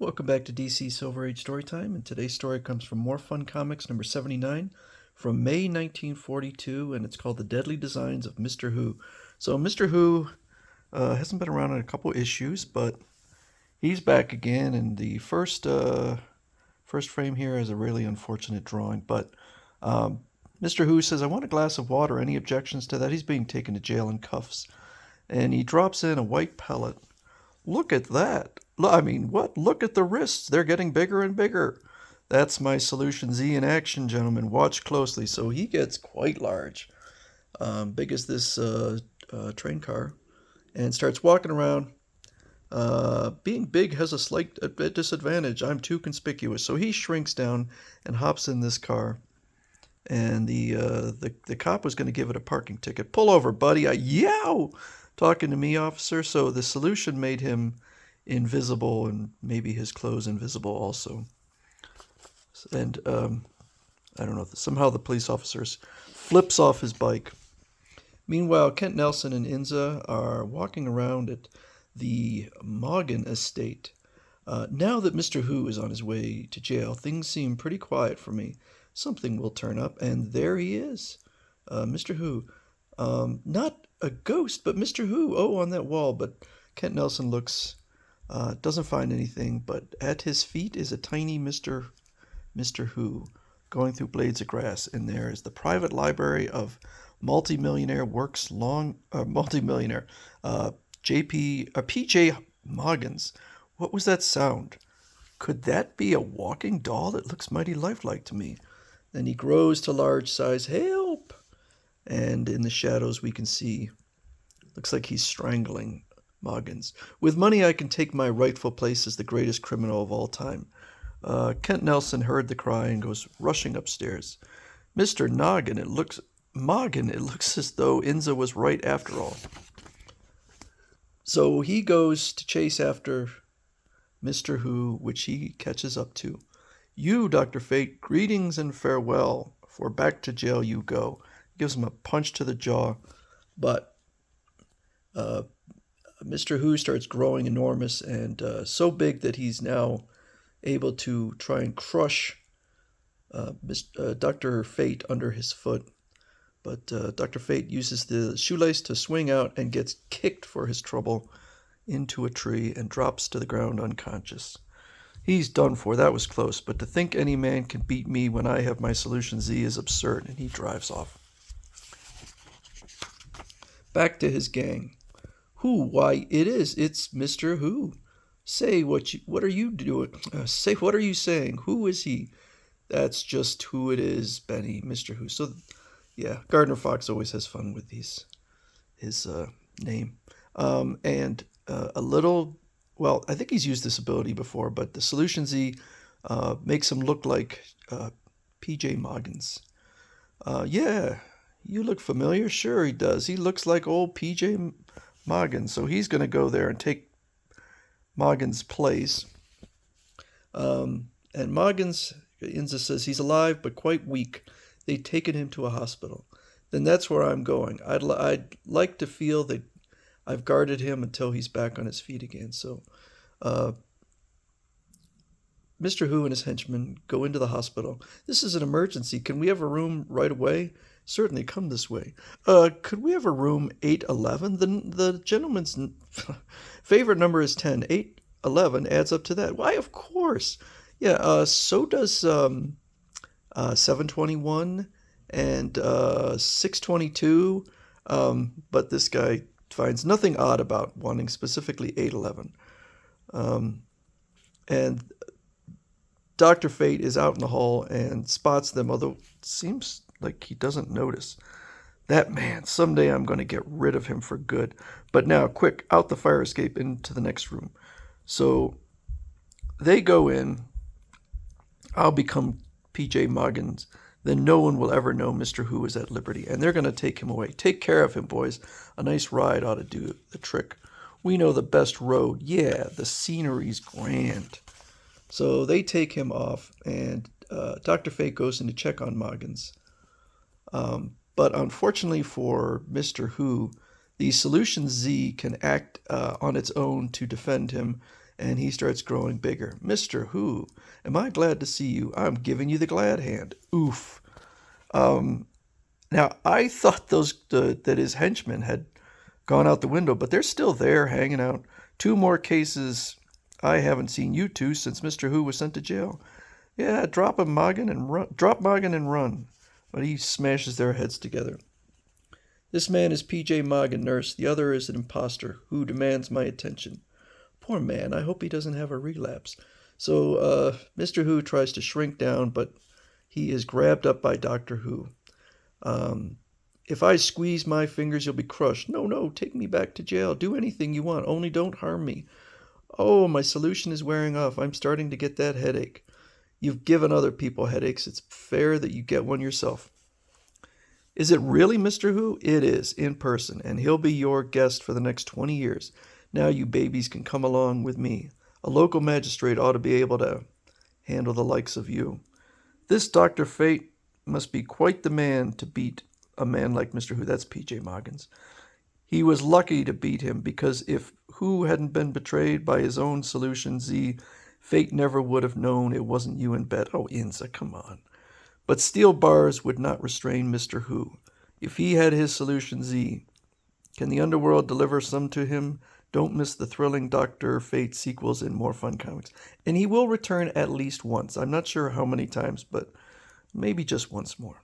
Welcome back to DC Silver Age Storytime, and today's story comes from More Fun Comics number 79 from May 1942, and it's called The Deadly Designs of Mr. Who. So Mr. Who hasn't been around in a couple issues, but he's back again, and the first frame here is a really unfortunate drawing, but Mr. Who says, "I want a glass of water. Any objections to that?" He's being taken to jail in cuffs, and he drops in a white pellet. "Look at that. I mean, what? Look at the wrists. They're getting bigger and bigger. That's my Solution Z in action, gentlemen. Watch closely." So he gets quite large, big as this train car, and starts walking around. Being big has a slight disadvantage. I'm too conspicuous. So he shrinks down and hops in this car. And the cop was going to give it a parking ticket. "Pull over, buddy." Yow! Talking to me, officer. So the solution made him invisible, and maybe his clothes invisible also. And I don't know. Somehow the police officer flips off his bike. Meanwhile, Kent Nelson and Inza are walking around at the Morgan estate. Now that Mr. Who is on his way to jail, things seem pretty quiet for me. Something will turn up, and there he is. Mr. Who. Not a ghost, but Mr. Who. Oh, on that wall. But Kent Nelson looks, doesn't find anything, but at his feet is a tiny Mr. Who going through blades of grass, and there is the private library of multimillionaire P.J. Moggins. What was that sound? Could that be a walking doll? It looks mighty lifelike to me. Then he grows to large size. "Help!" And in the shadows we can see, looks like he's strangling Moggins. "With money I can take my rightful place as the greatest criminal of all time." Kent Nelson heard the cry and goes rushing upstairs. "Mr. Moggin, it looks as though Inza was right after all." So he goes to chase after Mr. Who, which he catches up to. "You, Dr. Fate, greetings and farewell, for back to jail you go." Gives him a punch to the jaw, but Mr. Who starts growing enormous and so big that he's now able to try and crush Dr. Fate under his foot. But Dr. Fate uses the shoelace to swing out and gets kicked for his trouble into a tree and drops to the ground unconscious. He's done for. That was close, but to think any man can beat me when I have my Solution Z is absurd, and he drives off. Back to his gang. "Who? Why, it's Mr. Who. Say, what are you doing? Say, what are you saying? Who is he?" "That's just who it is, Benny, Mr. Who." So, yeah, Gardner Fox always has fun with his name. And a little, well, I think he's used this ability before, but the Solution Z makes him look like P.J. Moggins. "Yeah, you look familiar." "Sure he does. He looks like old P.J. Moggins." So he's going to go there and take Moggins' place. And Moggins, Inza says, he's alive but quite weak. They've taken him to a hospital. "Then that's where I'm going. I'd like to feel that I've guarded him until he's back on his feet again." So Mr. Who and his henchmen go into the hospital. "This is an emergency. Can we have a room right away?" "Certainly, come this way." Could we have a room 811? The gentleman's favorite number is 10. 811 adds up to that. Why, of course. Yeah, so does 721 and 622. But this guy finds nothing odd about wanting specifically 811. And Dr. Fate is out in the hall and spots them, although it seems like he doesn't notice. "That man, someday I'm going to get rid of him for good. But now, quick, out the fire escape into the next room." So they go in. "I'll become P.J. Moggins. Then no one will ever know Mr. Who is at liberty. And they're going to take him away. Take care of him, boys. A nice ride ought to do the trick. We know the best road. Yeah, the scenery's grand." So they take him off, and Dr. Fate goes in to check on Moggins. But unfortunately for Mr. Who, the Solution Z can act on its own to defend him, and he starts growing bigger. Mr. Who, am I glad to see you? I'm giving you the glad hand. Oof. Now, I thought that his henchmen had gone out the window, but they're still there hanging out. 2 more cases. I haven't seen you two since Mr. Who was sent to jail. Yeah, drop him, Morgan, and run. Drop Morgan and run. But he smashes their heads together. This man is P.J. Morgan, nurse. The other is an imposter who demands my attention. Poor man, I hope he doesn't have a relapse. So, Mr. Who tries to shrink down, but he is grabbed up by Dr. Who. If I squeeze my fingers, you'll be crushed. No, no, take me back to jail. Do anything you want, only don't harm me. Oh, my solution is wearing off. I'm starting to get that headache. You've given other people headaches. It's fair that you get one yourself. Is it really Mr. Who? It is, in person, and he'll be your guest for the next 20 years. Now you babies can come along with me. A local magistrate ought to be able to handle the likes of you. This Dr. Fate must be quite the man to beat a man like Mr. Who. That's P.J. Morgan's. He was lucky to beat him, because if Who hadn't been betrayed by his own solution Z, Fate never would have known it wasn't you in bed. Oh, Inza, come on. But steel bars would not restrain Mr. Who. If he had his solution Z, can the underworld deliver some to him? Don't miss the thrilling Dr. Fate sequels in More Fun Comics. And he will return at least once. I'm not sure how many times, but maybe just once more.